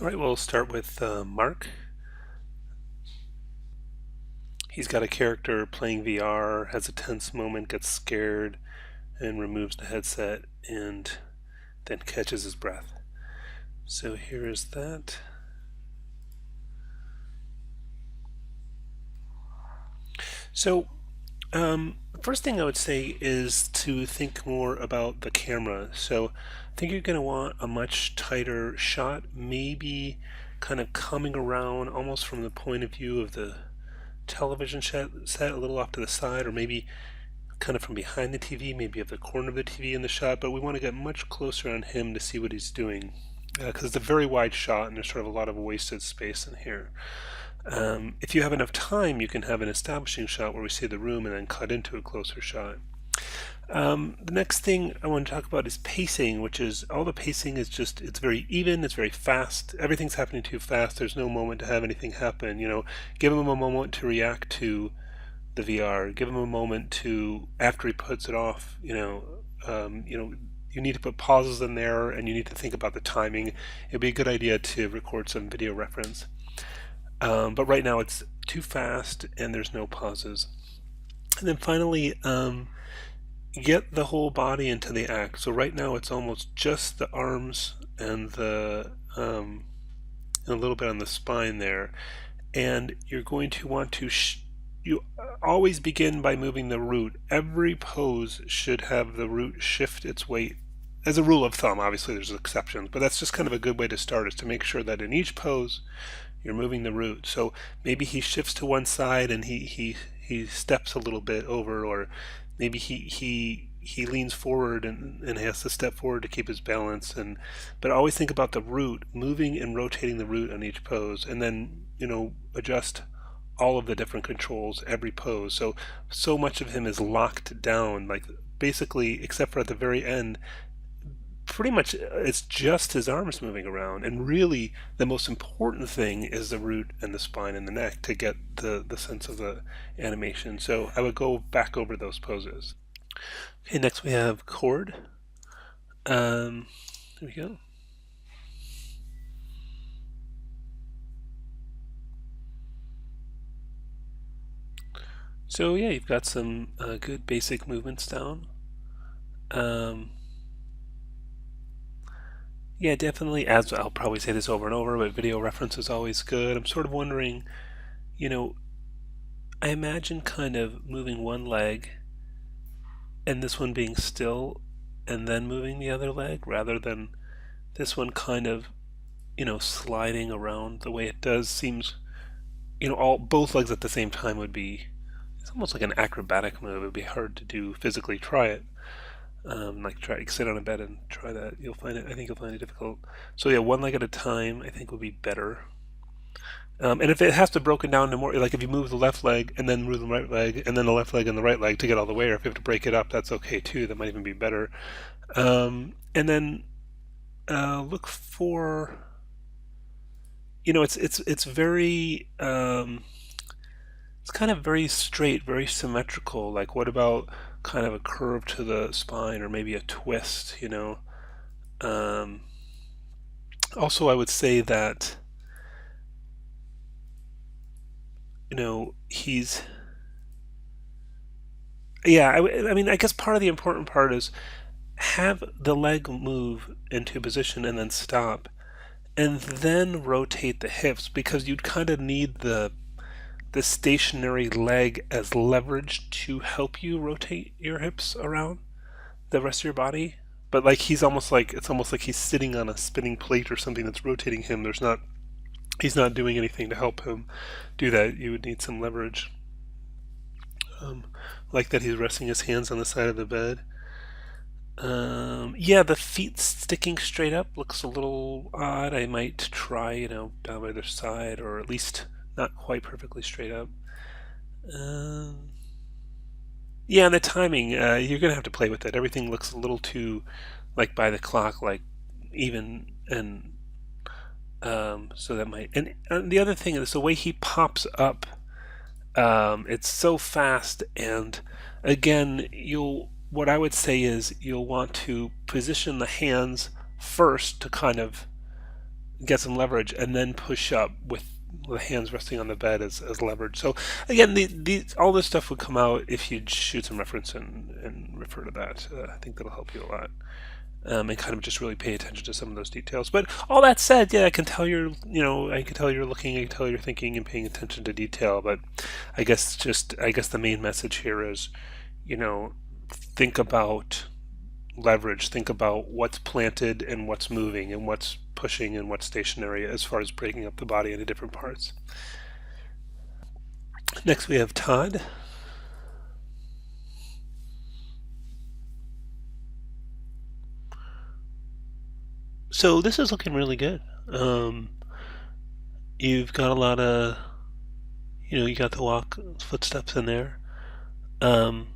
All right, we'll start with Mark. He's got a character playing VR, has a tense moment, gets scared, and removes the headset, and then catches his breath. So here is that. So, first thing I would say is to think more about the camera. So, I think you're going to want a much tighter shot, maybe kind of coming around almost from the point of view of the television set a little off to the side, or maybe kind of from behind the TV, maybe of the corner of the TV in the shot, but we want to get much closer on him to see what he's doing. Because it's a very wide shot and there's sort of a lot of wasted space in here. If you have enough time, you can have an establishing shot where we see the room and then cut into a closer shot. The next thing I want to talk about is pacing, which is all the pacing is just, it's very even, it's very fast. Everything's happening too fast. There's no moment to have anything happen. Give him a moment to react to the VR. Give him a moment to, after he puts it off, you need to put pauses in there and you need to think about the timing. It'd be a good idea to record some video reference. But right now it's too fast and there's no pauses. And then finally, get the whole body into the act. So right now it's almost just the arms and and a little bit on the spine there. And you're going to want to you always begin by moving the root. Every pose should have the root shift its weight. As a rule of thumb, obviously there's exceptions, but that's just kind of a good way to start, is to make sure that in each pose you're moving the root. So maybe he shifts to one side and he steps a little bit over, or maybe he leans forward and has to step forward to keep his balance. But always think about the root, moving and rotating the root on each pose, and then adjust all of the different controls every pose. So much of him is locked down, like basically, except for at the very end, pretty much it's just his arms moving around. And really, the most important thing is the root and the spine and the neck to get the sense of the animation. So I would go back over those poses. Okay, next we have Cord. There we go. So yeah, you've got some good basic movements down. Um, yeah, definitely, as I'll probably say this over and over, but video reference is always good. I'm sort of wondering, you know, I imagine kind of moving one leg and this one being still and then moving the other leg, rather than this one kind of, sliding around the way it does. Seems, all both legs at the same time would be, it's almost like an acrobatic move. It would be hard to do physically. Try it. Like try sit on a bed and try that. You'll find it. I think you'll find it difficult. So yeah, one leg at a time, I think would be better. And if it has to broken down to more, like if you move the left leg and then move the right leg and then the left leg and the right leg to get all the way, or if you have to break it up, that's okay too. That might even be better. And then look for, it's very it's kind of very straight, very symmetrical. Like what about kind of a curve to the spine, or maybe a twist? Um, Also, I would say that he's, yeah. I mean, I guess part of the important part is have the leg move into position and then stop, and then rotate the hips, because you'd kind of need the stationary leg as leverage to help you rotate your hips around the rest of your body. But like it's almost like he's sitting on a spinning plate or something that's rotating him. He's not doing anything to help him do that. You would need some leverage. Um, like that he's resting his hands on the side of the bed. Yeah, the feet sticking straight up looks a little odd. I might try, down by their side, or at least not quite perfectly straight up. Um, yeah, and the timing, you're gonna have to play with it. Everything looks a little too like by the clock, like even, and so that might. And the other thing is the way he pops up. It's so fast, and again, you'll. What I would say is you'll want to position the hands first to kind of get some leverage, and then push up with the hands resting on the bed as leverage. So again, all this stuff would come out if you shoot some reference and refer to that. I think that'll help you a lot. And kind of just really pay attention to some of those details. But all that said, yeah, I can tell I can tell you're looking, I can tell you're thinking and paying attention to detail. But I guess the main message here is, you know, think about leverage, think about what's planted and what's moving and what's pushing and what's stationary as far as breaking up the body into different parts. Next, we have Todd. So this is looking really good. You've got a lot of, you got the walk footsteps in there. Um,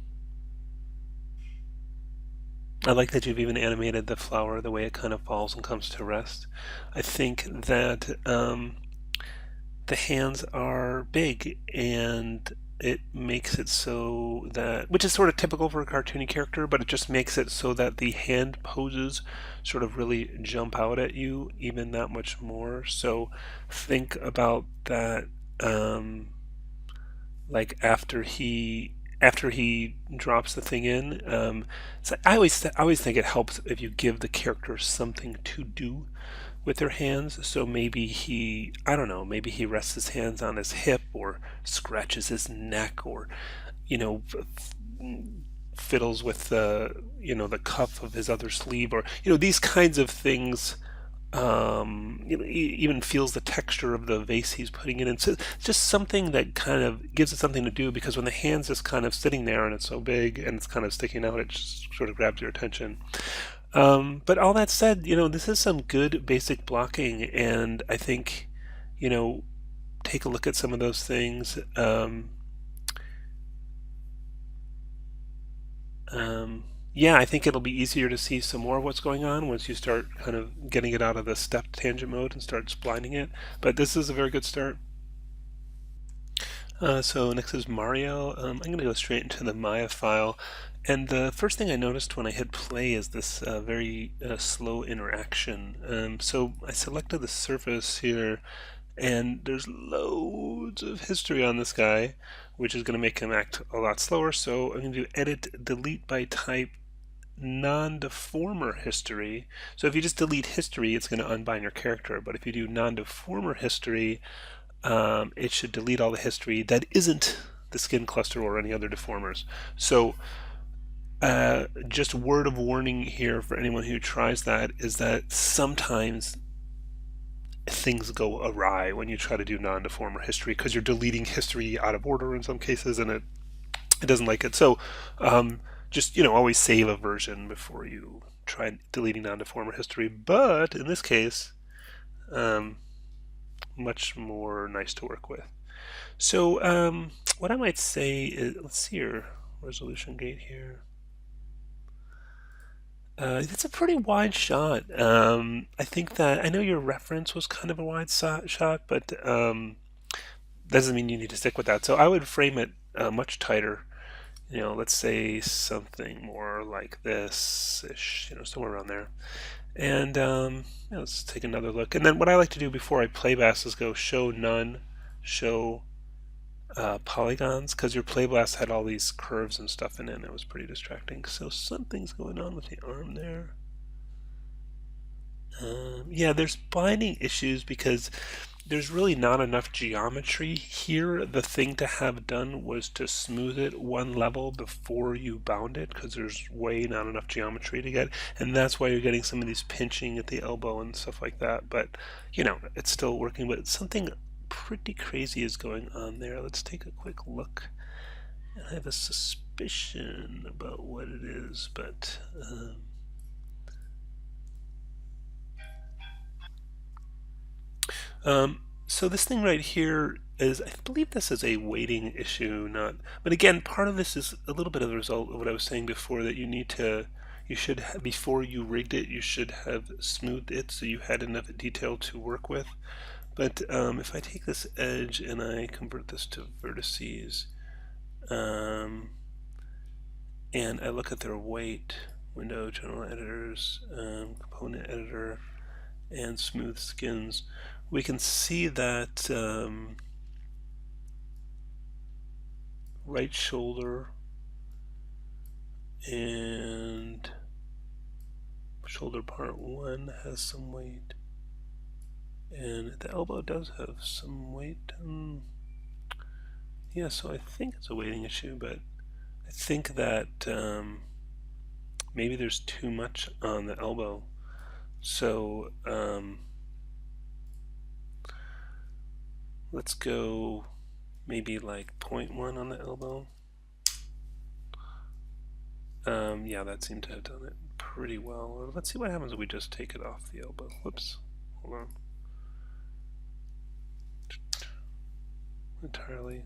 I like that you've even animated the flower, the way it kind of falls and comes to rest. I think that the hands are big, and it makes it so that, which is sort of typical for a cartoony character, but it just makes it so that the hand poses sort of really jump out at you even that much more. So think about that, like after he drops the thing in. So I always think it helps if you give the character something to do with their hands. So maybe I don't know, maybe he rests his hands on his hip or scratches his neck, or you know, fiddles with the cuff of his other sleeve, or these kinds of things. Even feels the texture of the vase he's putting it in. So it's just something that kind of gives it something to do, because when the hand's just kind of sitting there and it's so big and it's kind of sticking out, it just sort of grabs your attention. But all that said, this is some good basic blocking, and I think, you know, take a look at some of those things. Yeah, I think it'll be easier to see some more of what's going on once you start kind of getting it out of the step tangent mode and start splining it. But this is a very good start. So next is Mario. I'm going to go straight into the Maya file. And the first thing I noticed when I hit play is this very slow interaction. So I selected the surface here, and there's loads of history on this guy, which is going to make him act a lot slower. So I'm going to do edit delete by type non-deformer history. So if you just delete history, it's going to unbind your character. But if you do non-deformer history, it should delete all the history that isn't the skin cluster or any other deformers. So just word of warning here for anyone who tries that is that sometimes things go awry when you try to do non-deformer history, because you're deleting history out of order in some cases, and it doesn't like it. So just always save a version before you try deleting non-deformer history. But in this case, um, much more nice to work with. So what I might say is, let's see your resolution gate here. It's a pretty wide shot. I think that I know your reference was kind of a wide shot, but doesn't mean you need to stick with that. So I would frame it much tighter. Let's say something more like this ish, somewhere around there. And let's take another look. And then what I like to do before I play blast is go show none, show polygons, because your play blast had all these curves and stuff in it, and it was pretty distracting. So something's going on with the arm there. Yeah, there's binding issues because there's really not enough geometry here. The thing to have done was to smooth it one level before you bound it, because there's way not enough geometry to get, and that's why you're getting some of these pinching at the elbow and stuff like that. But it's still working. But something pretty crazy is going on there. Let's take a quick look. I have a suspicion about what it is, but so this thing right here is, I believe this is a weighting issue, not. But again, part of this is a little bit of the result of what I was saying before, that you should have, before you rigged it, you should have smoothed it so you had enough detail to work with. But if I take this edge and I convert this to vertices, um, and I look at their weight, window, general editors, component editor, and smooth skins, we can see that right shoulder and shoulder part 1 has some weight, and the elbow does have some weight. Yeah, so I think it's a weighting issue, but I think that maybe there's too much on the elbow. So let's go maybe like 0.1 on the elbow. Yeah, that seemed to have done it pretty well. Let's see what happens if we just take it off the elbow. Whoops, hold on. Entirely.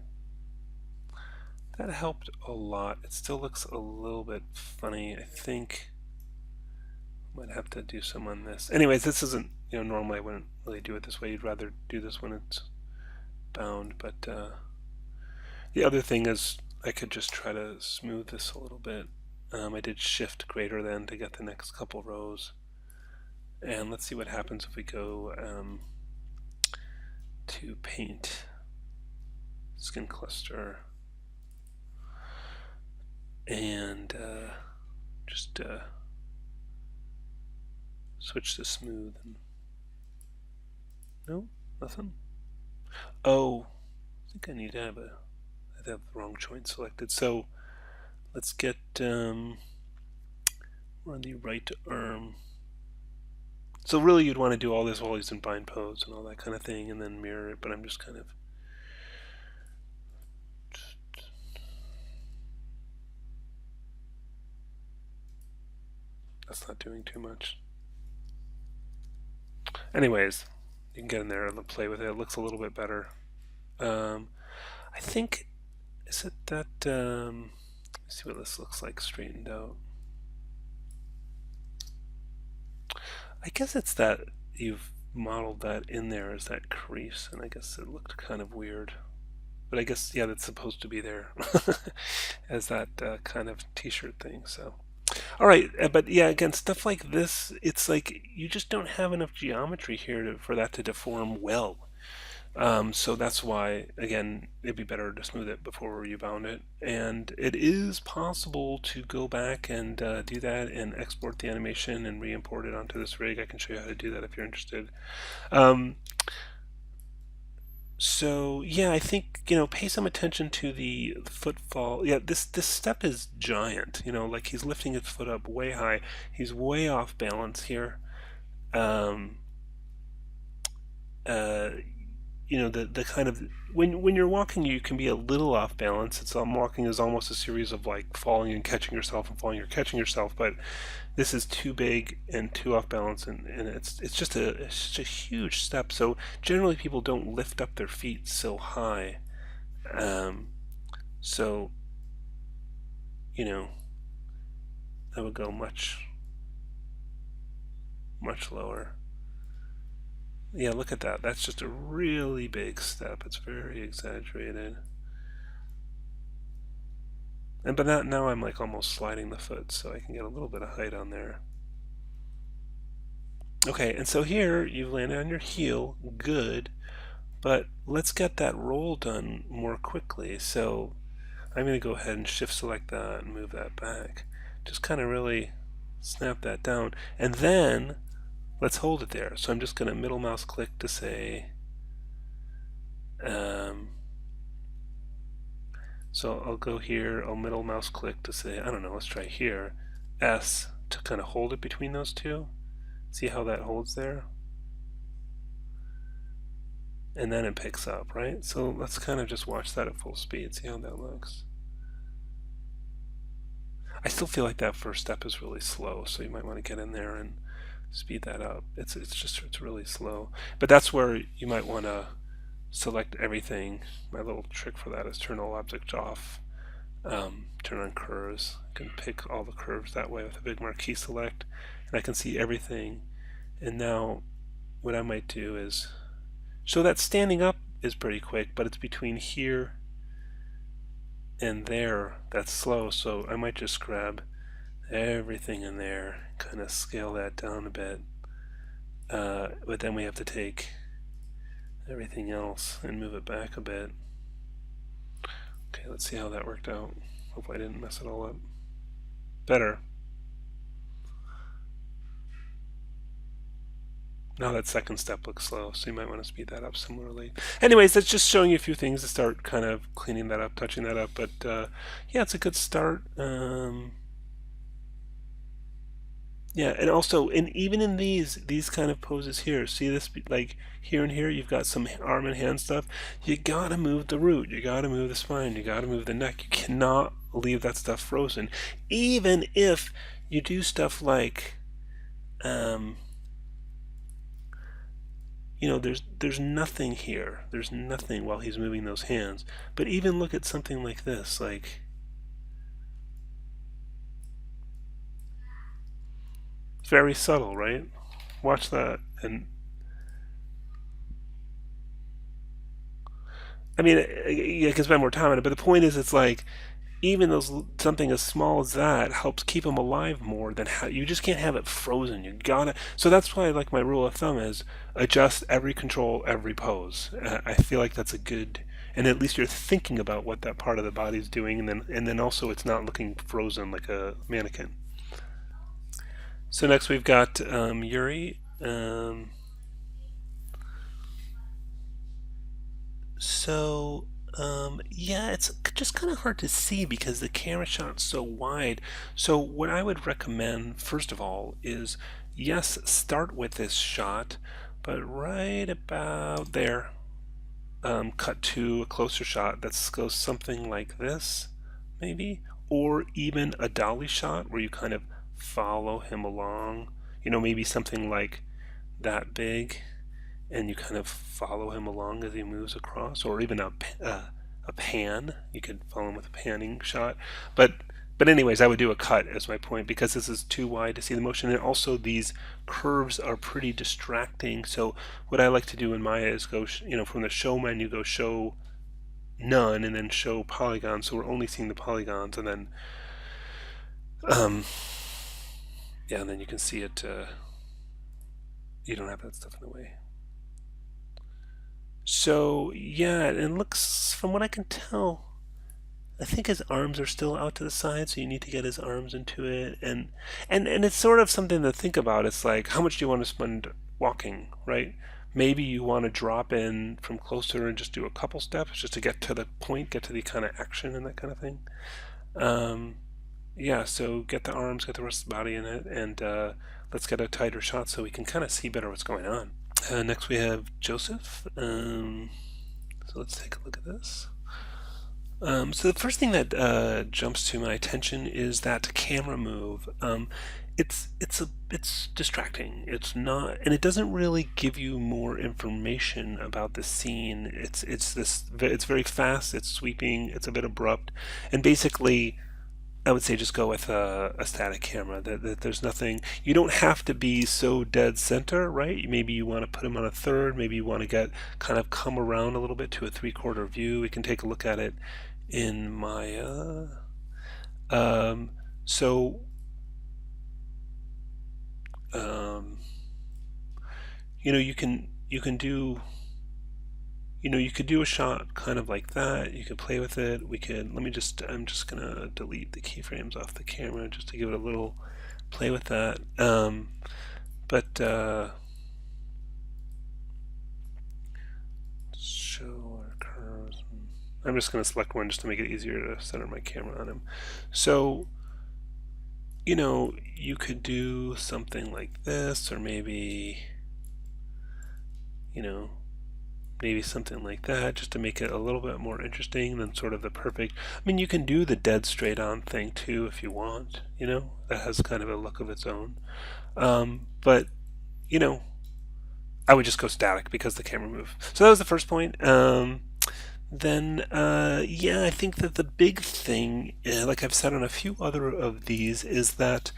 That helped a lot. It still looks a little bit funny. I think I might have to do some on this. Anyways, this isn't, normally I wouldn't really do it this way. You'd rather do this when it's bound, but the other thing is I could just try to smooth this a little bit. I did shift greater than to get the next couple rows. And let's see what happens if we go to paint, skin cluster, and just switch to smooth. No, nothing. Oh, I think I need to have I have the wrong joint selected. So let's get we're on the right arm. So really you'd want to do all this while he's in bind pose and all that kind of thing, and then mirror it, but I'm just kind of that's not doing too much. Anyways, you can get in there and play with it. It looks a little bit better. I think, is it that, let's see what this looks like straightened out. I guess it's that you've modeled that in there as that crease, and I guess it looked kind of weird. But I guess, yeah, that's supposed to be there as that kind of t-shirt thing, so. All right, but yeah, again, stuff like this, it's like you just don't have enough geometry here for that to deform well. So that's why, again, it'd be better to smooth it before you bound it. And it is possible to go back and do that and export the animation and re-import it onto this rig. I can show you how to do that if you're interested. So yeah, I think, pay some attention to the footfall. Yeah, this step is giant. Like he's lifting his foot up way high. He's way off balance here. The kind of when you're walking, you can be a little off balance. Walking is almost a series of like falling and catching yourself and falling or catching yourself, but this is too big and too off balance, and it's just a huge step. So generally people don't lift up their feet so high. So I would go much lower. Yeah, look at that. That's just a really big step. It's very exaggerated. But now I'm like almost sliding the foot, so I can get a little bit of height on there. Okay, and so here you've landed on your heel, good, but let's get that roll done more quickly. So I'm going to go ahead and shift select that and move that back. Just kind of really snap that down, and then let's hold it there. So I'm just going to middle mouse click to say, so I'll go here, I'll middle mouse click to say, I don't know, let's try here, S to kind of hold it between those two. See how that holds there? And then it picks up, right? So let's kind of just watch that at full speed, see how that looks. I still feel like that first step is really slow, so you might want to get in there and speed that up. It's really slow. But that's where you might want to select everything. My little trick for that is turn all objects off, turn on curves. I can pick all the curves that way with a big marquee select, and I can see everything. And now what I might do is, so that standing up is pretty quick, but it's between here and there that's slow, so I might just grab everything in there, kind of scale that down a bit, But then we have to take everything else and move it back a bit. Okay, let's see how that worked out. Hopefully I didn't mess it all up. Better. Now that second step looks slow, so you might want to speed that up similarly. Anyways, that's just showing you a few things to start kind of cleaning that up, touching that up. But yeah, it's a good start. Yeah, and also, and even in these kind of poses here, see this, like here and here, you've got some arm and hand stuff. You gotta move the root, you gotta move the spine, you gotta move the neck. You cannot leave that stuff frozen, even if you do stuff like, you know, there's nothing here. There's nothing while he's moving those hands. But even look at something like this, like very subtle, right? Watch that, and I mean, you can spend more time on it, but the point is, it's like even those something as small as that helps keep them alive more than how you just can't have it frozen. You gotta. So that's why, like, my rule of thumb is adjust every control, every pose. I feel like that's a good, and at least you're thinking about what that part of the body's doing, and then also it's not looking frozen like a mannequin. So next we've got Yuri. So, yeah, it's just kind of hard to see because the camera shot's so wide. So, what I would recommend, first of all, is yes, start with this shot, but right about there, cut to a closer shot that goes something like this, maybe, or even a dolly shot where you kind of follow him along. You know, maybe something like that big, and you kind of follow him along as he moves across, or even a pan. You could follow him with a panning shot, but anyways, I would do a cut as my point because this is too wide to see the motion, and also these curves are pretty distracting. So what I like to do in Maya is go, you know, from the show menu, go show none, and then show polygons. So we're only seeing the polygons, and then yeah, and then you can see it. You don't have that stuff in the way. So yeah, and it looks, from what I can tell, I think his arms are still out to the side, so you need to get his arms into it, and it's sort of something to think about. It's like, how much do you want to spend walking, right? Maybe you want to drop in from closer and just do a couple steps just to get to the point, get to the kind of action and that kind of thing. Um, yeah, so get the arms, get the rest of the body in it, and let's get a tighter shot so we can kind of see better what's going on. Next we have Joseph. So let's take a look at this. So the first thing that jumps to my attention is that camera move. It's distracting. It's not, and it doesn't really give you more information about the scene. It's very fast. It's sweeping. It's a bit abrupt, and basically, I would say just go with a static camera. That there's nothing. You don't have to be so dead center, right? Maybe you want to put them on a third. Maybe you want to get kind of come around a little bit to a three-quarter view. We can take a look at it in Maya. Um, so um, you know, you can do, you know, you could do a shot kind of like that. You could play with it. We could, let me just, I'm just gonna delete the keyframes off the camera just to give it a little play with that. But show our curves. I'm just gonna select one just to make it easier to center my camera on him. So, you know, you could do something like this, or maybe, you know, maybe something like that, just to make it a little bit more interesting than sort of the perfect. I mean, you can do the dead straight on thing too if you want, you know, that has kind of a look of its own. But, you know, I would just go static because the camera moved. So that was the first point. Then, yeah, I think that the big thing, like I've said on a few other of these, is that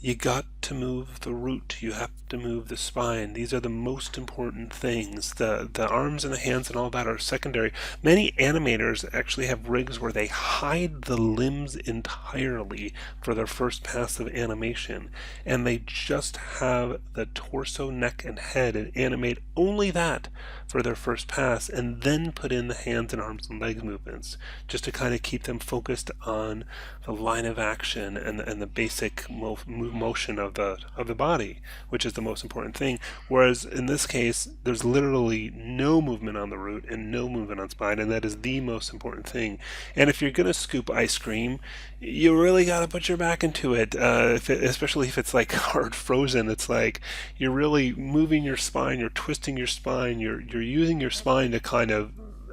You got to move the root. You have to move the spine. These are the most important things. The arms and the hands and all that are secondary. Many animators actually have rigs where they hide the limbs entirely for their first pass of animation, and they just have the torso, neck, and head and animate only that for their first pass, and then put in the hands and arms and legs movements just to kind of keep them focused on the line of action and the basic motion of the body, which is the most important thing. Whereas in this case, there's literally no movement on the root and no movement on spine, and that is the most important thing. And if you're going to scoop ice cream, you really got to put your back into it, especially if it's like hard frozen. It's like you're really moving your spine, you're twisting your spine, you're using your spine to kind of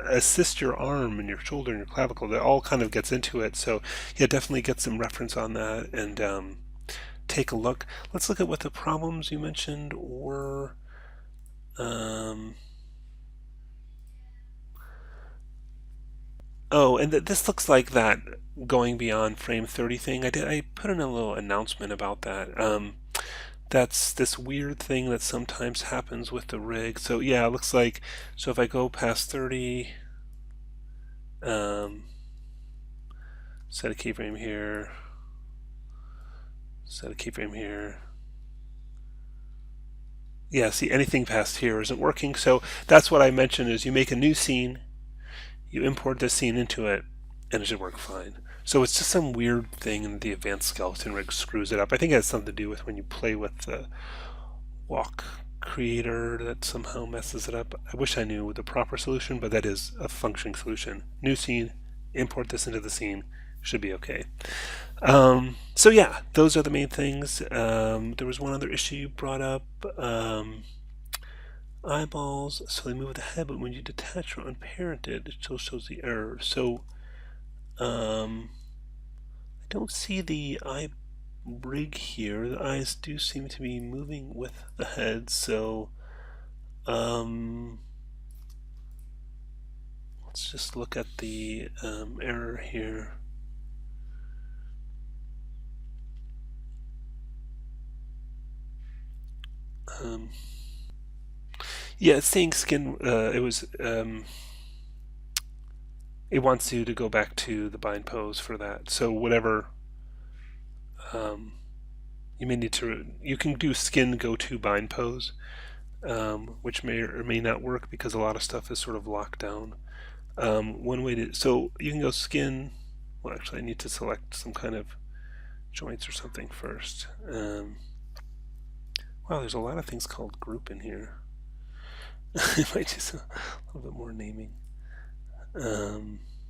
assist your arm and your shoulder and your clavicle. That all kind of gets into it. So yeah, definitely get some reference on that and take a look. Let's look at what the problems you mentioned were. Oh, and this looks like that going beyond frame 30 thing. I put in a little announcement about that. That's this weird thing that sometimes happens with the rig. So yeah, it looks like, so if I go past 30, um, set a keyframe here, set a keyframe here. Yeah, see, anything past here isn't working. So that's what I mentioned is you make a new scene, you import this scene into it, and it should work fine. So it's just some weird thing in the advanced skeleton rig screws it up. I think it has something to do with when you play with the walk creator that somehow messes it up. I wish I knew the proper solution, but that is a functioning solution. New scene, import this into the scene, should be okay. So yeah, those are the main things. There was one other issue you brought up. Eyeballs, so they move the head, but when you detach or unparent it, it still shows the error. So I don't see the eye rig here. The eyes do seem to be moving with the head, so let's just look at the error here. Yeah, it's saying skin. It wants you to go back to the bind pose for that. So whatever. You may need to. You can do skin go to bind pose, which may or may not work because a lot of stuff is sort of locked down. One way to, so you can go skin. Well, actually, I need to select some kind of joints or something first. Wow, there's a lot of things called group in here. I might just a little bit more naming.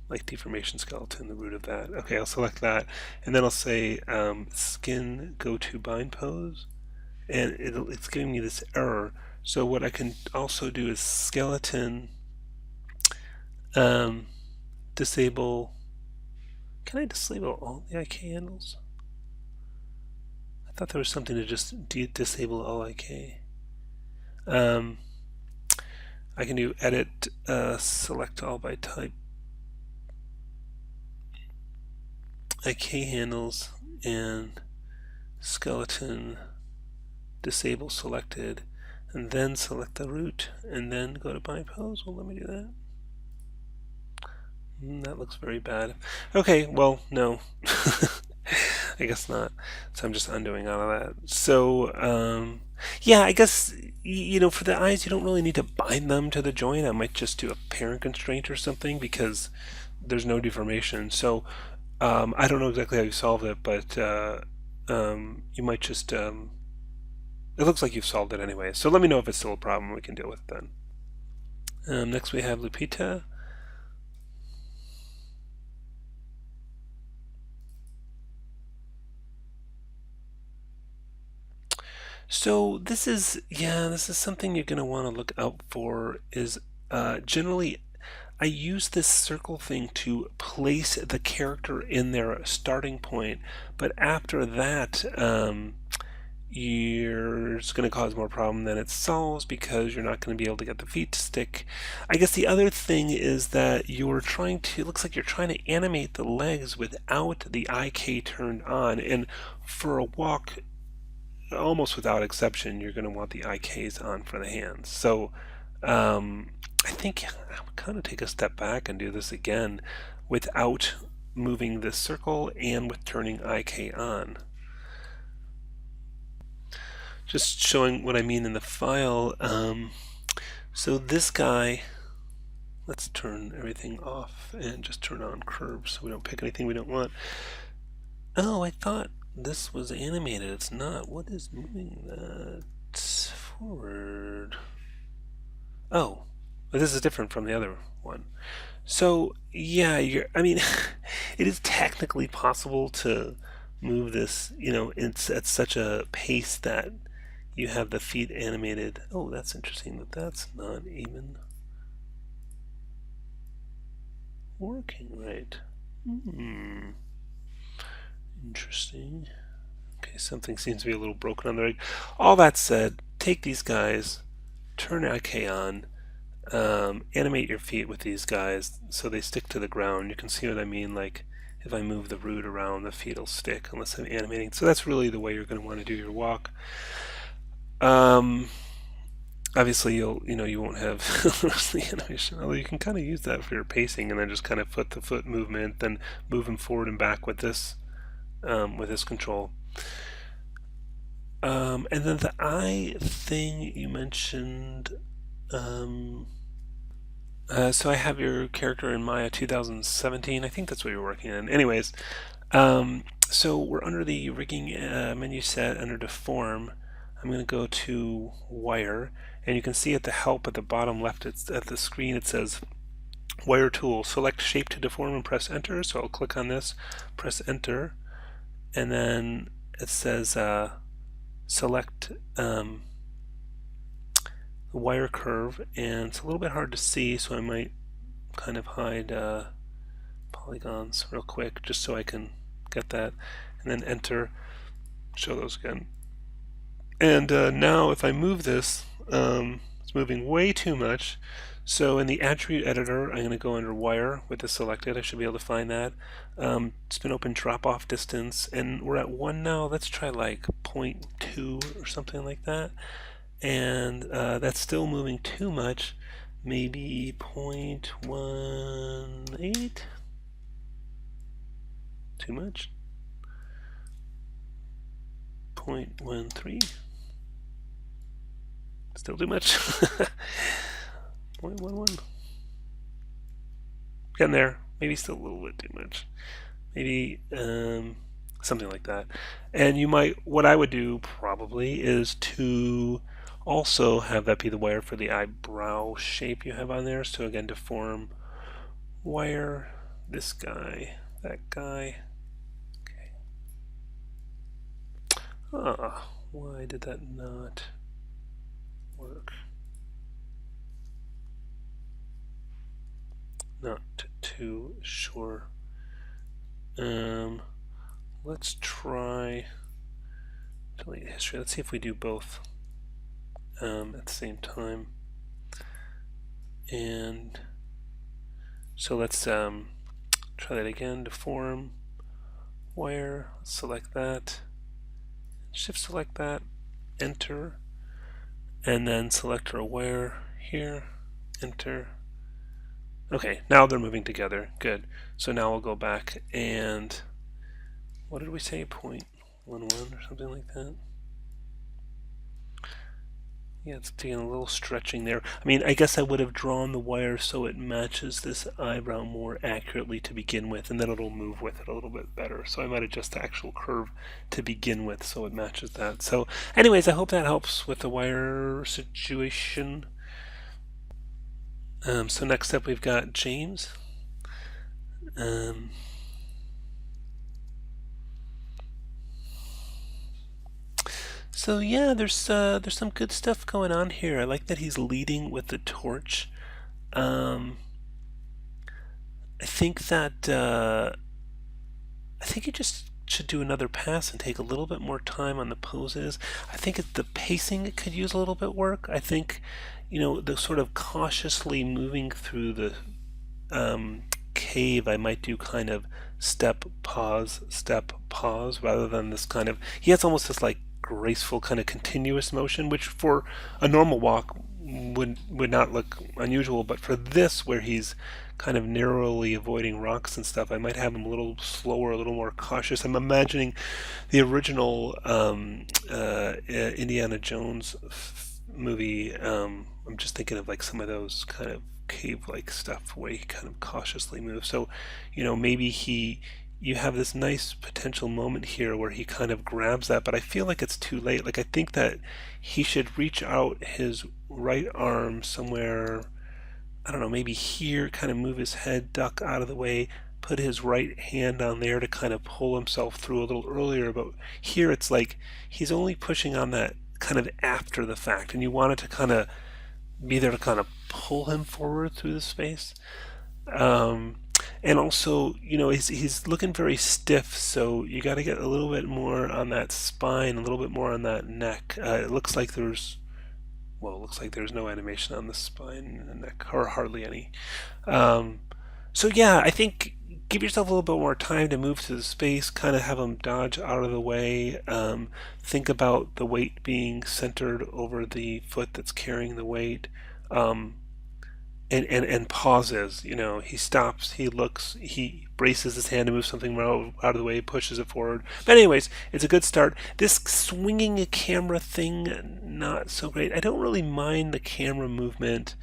Like deformation skeleton, the root of that. Okay, I'll select that, and then I'll say skin go to bind pose, and it's giving me this error. So what I can also do is skeleton disable. Can I disable all the IK handles? I thought there was something to just disable all IK. I can do edit select all by type IK handles and skeleton disable selected, and then select the root and then go to bind pose. Well, let me do that. That looks very bad. Okay, well, no. I guess not. So I'm just undoing all of that. So, yeah, I guess, for the eyes, you don't really need to bind them to the joint. I might just do a parent constraint or something because there's no deformation. So, I don't know exactly how you solved it, but you might just, it looks like you've solved it anyway. So let me know if it's still a problem. We can deal with it then. Next we have Lupita. So this is something you're going to want to look out for is generally I use this circle thing to place the character in their starting point, but after that it's going to cause more problem than it solves because you're not going to be able to get the feet to stick. I guess the other thing is that it looks like you're trying to animate the legs without the IK turned on, and for a walk almost without exception, you're going to want the IKs on for the hands. So I think I'll kind of take a step back and do this again without moving this circle and with turning IK on. Just showing what I mean in the file. So this guy, let's turn everything off and just turn on curves so we don't pick anything we don't want. Oh, I thought this was animated. It's not. What is moving that forward? Oh, but this is different from the other one. So yeah, I mean, it is technically possible to move this. It's at such a pace that you have the feet animated. Oh, that's interesting that that's not even working right. Interesting. Okay, something seems to be a little broken on the rig. All that said, take these guys, turn IK on, animate your feet with these guys so they stick to the ground. You can see what I mean, like if I move the root around, the feet will stick unless I'm animating. So that's really the way you're going to want to do your walk. Obviously you won't have the rest of the animation, although you can kind of use that for your pacing and then just kind of foot to foot movement, then moving forward and back with this control. And then the eye thing you mentioned, so I have your character in Maya 2017. I think that's what you're working on. Anyways, so we're under the rigging menu set under Deform. I'm going to go to Wire, and you can see at the help at the bottom left at the screen it says Wire Tool. Select Shape to Deform and press Enter. So I'll click on this, press Enter, and then it says select the wire curve, and it's a little bit hard to see, so I might kind of hide polygons real quick just so I can get that, and then Enter, show those again. And now if I move this, it's moving way too much. So in the attribute editor, I'm going to go under Wire with this selected. I should be able to find that. Spin open drop off distance, and we're at 1 now. Let's try like 0.2 or something like that. And that's still moving too much. Maybe 0.18. Too much. 0.13. Still too much. 0.11. Getting there. Maybe still a little bit too much. Maybe something like that. And you might, what I would do probably is to also have that be the wire for the eyebrow shape you have on there. So again, Deform Wire, this guy, that guy. Okay. Why did that not work? Not too sure. Let's try delete history. Let's see if we do both at the same time. And so let's try that again. Deform Wire. Select that. Shift select that. Enter. And then select our wire here. Enter. Okay, now they're moving together. Good. So now we'll go back and what did we say? 0.11 or something like that. Yeah, it's taking a little stretching there. I mean, I guess I would have drawn the wire so it matches this eyebrow more accurately to begin with, and then it'll move with it a little bit better. So I might adjust the actual curve to begin with so it matches that. So anyways, I hope that helps with the wire situation. So next up we've got James. So yeah, there's some good stuff going on here. I like that he's leading with the torch. I think that I think you just should do another pass and take a little bit more time on the poses. I think the pacing could use a little bit work. I think the sort of cautiously moving through the cave, I might do kind of step, pause, rather than this kind of, he has almost this like graceful kind of continuous motion, which for a normal walk would not look unusual, but for this where he's kind of narrowly avoiding rocks and stuff, I might have him a little slower, a little more cautious. I'm imagining the original Indiana Jones movie. I'm just thinking of like some of those kind of cave-like stuff where he kind of cautiously moves. So, maybe you have this nice potential moment here where he kind of grabs that, but I feel like it's too late. Like I think that he should reach out his right arm somewhere, I don't know, maybe here, kind of move his head, duck out of the way, put his right hand on there to kind of pull himself through a little earlier. But here it's like he's only pushing on that kind of after the fact, and you want it to kind of be there to kind of pull him forward through the space. Um, and also, he's looking very stiff, so you got to get a little bit more on that spine, a little bit more on that neck. It looks like there's no animation on the spine and the neck, or hardly any. Um, so yeah, I think give yourself a little bit more time to move to the space, kind of have them dodge out of the way. Think about the weight being centered over the foot that's carrying the weight. Um, and pauses. He stops, he looks, he braces his hand to move something out of the way, pushes it forward. But anyways, it's a good start. This swinging a camera thing, not so great. I don't really mind the camera movement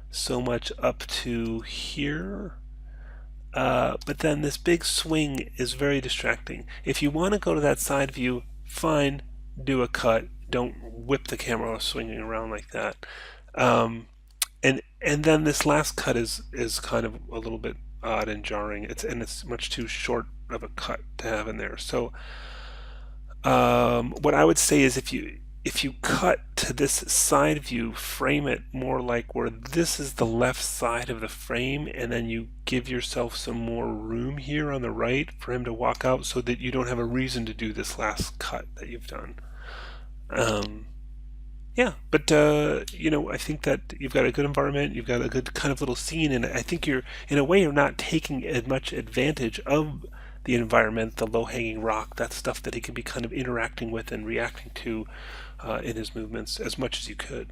so much up to here. But then this big swing is very distracting. If you want to go to that side view, fine, do a cut. Don't whip the camera swinging around like that. Um, and then this last cut is kind of a little bit odd and jarring. It's much too short of a cut to have in there. So what I would say is if you cut to this side view, frame it more like where this is the left side of the frame, and then you give yourself some more room here on the right for him to walk out, so that you don't have a reason to do this last cut that you've done. Um, yeah, but I think that you've got a good environment, you've got a good kind of little scene, and I think in a way, you're not taking as much advantage of the environment, the low-hanging rock, that stuff that he can be kind of interacting with and reacting to in his movements as much as you could.